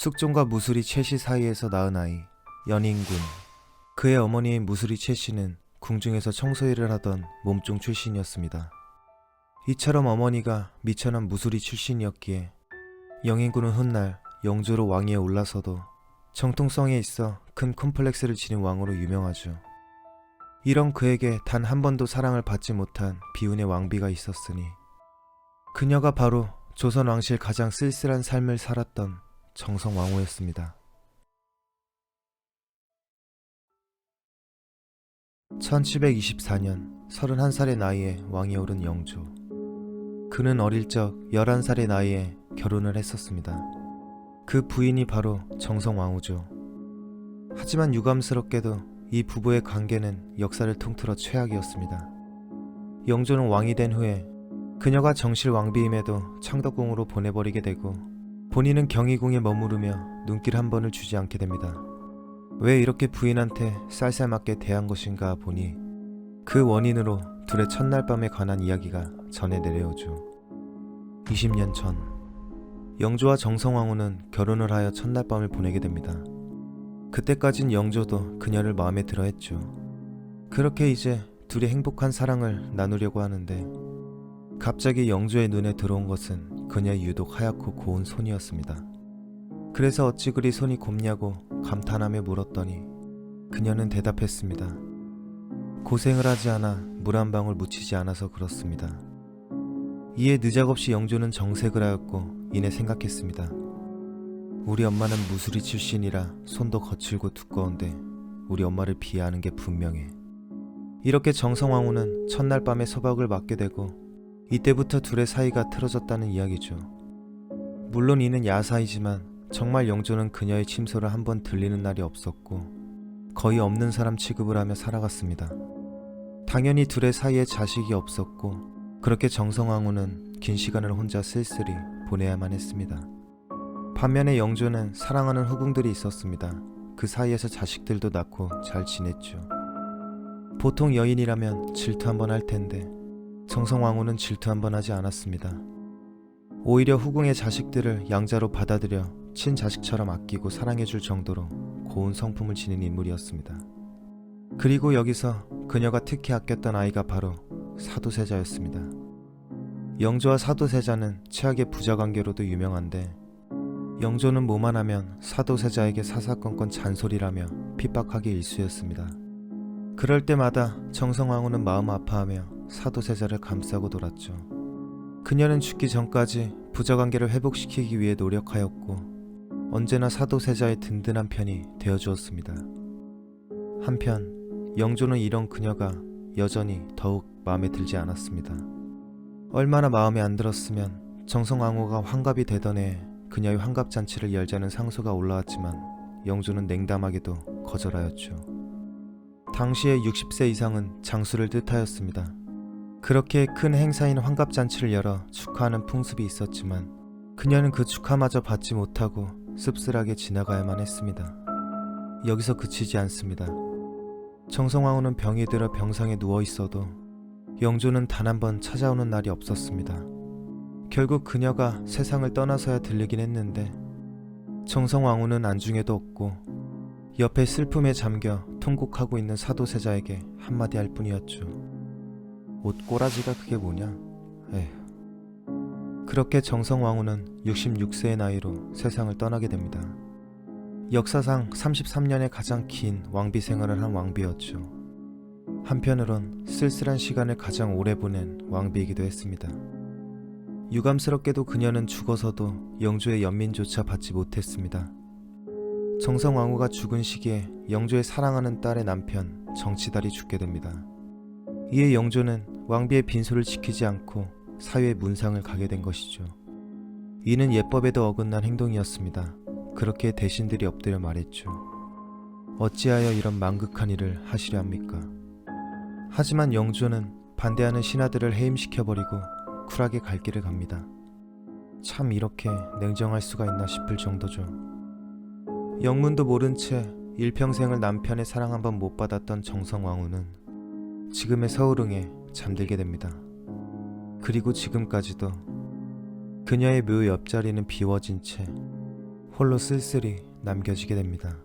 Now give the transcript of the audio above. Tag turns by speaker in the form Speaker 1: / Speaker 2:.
Speaker 1: 숙종과 무수리 최씨 사이에서 낳은 아이 연인군. 그의 어머니인 무수리 최씨는 궁중에서 청소일을 하던 몸종 출신이었습니다. 이처럼 어머니가 미천한 무수리 출신이었기에 영인군은 훗날 영조로 왕위에 올라서도 정통성에 있어 큰 콤플렉스를 지닌 왕으로 유명하죠. 이런 그에게 단 한 번도 사랑을 받지 못한 비운의 왕비가 있었으니 그녀가 바로 조선 왕실 가장 쓸쓸한 삶을 살았던 정성왕후였습니다. 1724년 31살의 나이에 왕위에 오른 영조. 그는 어릴 적 11살의 나이에 결혼을 했었습니다. 그 부인이 바로 정성왕후죠. 하지만 유감스럽게도 이 부부의 관계는 역사를 통틀어 최악이었습니다. 영조는 왕이 된 후에 그녀가 정실 왕비임에도 창덕궁으로 보내버리게 되고 본인은 경희궁에 머무르며 눈길 한 번을 주지 않게 됩니다. 왜 이렇게 부인한테 쌀쌀맞게 대한 것인가 보니 그 원인으로 둘의 첫날 밤에 관한 이야기가 전해 내려오죠. 20년 전 영조와 정성왕후는 결혼을 하여 첫날 밤을 보내게 됩니다. 그때까진 영조도 그녀를 마음에 들어 했죠. 그렇게 이제 둘이 행복한 사랑을 나누려고 하는데 갑자기 영조의 눈에 들어온 것은 그녀의 유독 하얗고 고운 손이었습니다. 그래서 어찌 그리 손이 곱냐고 감탄하며 물었더니 그녀는 대답했습니다. 고생을 하지 않아 물 한 방울 묻히지 않아서 그렇습니다. 이에 느작없이 영조는 정색을 하였고 이내 생각했습니다. 우리 엄마는 무수리 출신이라 손도 거칠고 두꺼운데 우리 엄마를 비하하는 게 분명해. 이렇게 정성왕후는 첫날 밤에 소박을 맞게 되고 이때부터 둘의 사이가 틀어졌다는 이야기죠. 물론 이는 야사이지만 정말 영조는 그녀의 침소를 한 번 들리는 날이 없었고 거의 없는 사람 취급을 하며 살아갔습니다. 당연히 둘의 사이에 자식이 없었고 그렇게 정성왕후는 긴 시간을 혼자 쓸쓸히 보내야만 했습니다. 반면에 영조는 사랑하는 후궁들이 있었습니다. 그 사이에서 자식들도 낳고 잘 지냈죠. 보통 여인이라면 질투 한번 할 텐데 정성왕후는 질투 한번 하지 않았습니다. 오히려 후궁의 자식들을 양자로 받아들여 친자식처럼 아끼고 사랑해줄 정도로 고운 성품을 지닌 인물이었습니다. 그리고 여기서 그녀가 특히 아꼈던 아이가 바로 사도세자였습니다. 영조와 사도세자는 최악의 부자관계로도 유명한데 영조는 뭐만 하면 사도세자에게 사사건건 잔소리라며 핍박하기 일쑤였습니다. 그럴 때마다 정성왕후는 마음 아파하며 사도세자를 감싸고 돌았죠. 그녀는 죽기 전까지 부자관계를 회복시키기 위해 노력하였고 언제나 사도세자의 든든한 편이 되어주었습니다. 한편 영조는 이런 그녀가 여전히 더욱 마음에 들지 않았습니다. 얼마나 마음에 안 들었으면 정성왕후가 환갑이 되던 해에 그녀의 환갑잔치를 열자는 상소가 올라왔지만 영조는 냉담하게도 거절하였죠. 당시에 60세 이상은 장수를 뜻하였습니다. 그렇게 큰 행사인 환갑잔치를 열어 축하하는 풍습이 있었지만 그녀는 그 축하마저 받지 못하고 씁쓸하게 지나가야만 했습니다. 여기서 그치지 않습니다. 정성왕후는 병이 들어 병상에 누워있어도 영조는 단 한 번 찾아오는 날이 없었습니다. 결국 그녀가 세상을 떠나서야 들리긴 했는데 정성왕후는 안중에도 없고 옆에 슬픔에 잠겨 통곡하고 있는 사도세자에게 한마디 할 뿐이었죠. 옷 꼬라지가 그게 뭐냐? 에휴. 그렇게 정성왕후는 66세의 나이로 세상을 떠나게 됩니다. 역사상 33년의 가장 긴 왕비 생활을 한 왕비였죠. 한편으론 쓸쓸한 시간을 가장 오래 보낸 왕비이기도 했습니다. 유감스럽게도 그녀는 죽어서도 영조의 연민조차 받지 못했습니다. 정성왕후가 죽은 시기에 영조의 사랑하는 딸의 남편 정치달이 죽게 됩니다. 이에 영조는 왕비의 빈소를 지키지 않고 사회의 문상을 가게 된 것이죠. 이는 예법에도 어긋난 행동이었습니다. 그렇게 대신들이 엎드려 말했죠. 어찌하여 이런 망극한 일을 하시려 합니까? 하지만 영조는 반대하는 신하들을 해임시켜버리고 쿨하게 갈 길을 갑니다. 참 이렇게 냉정할 수가 있나 싶을 정도죠. 영문도 모른 채 일평생을 남편의 사랑 한 번 못 받았던 정성왕후는 지금의 서울흥에 잠들게 됩니다. 그리고 지금까지도 그녀의 묘 옆자리는 비워진 채 홀로 쓸쓸히 남겨지게 됩니다.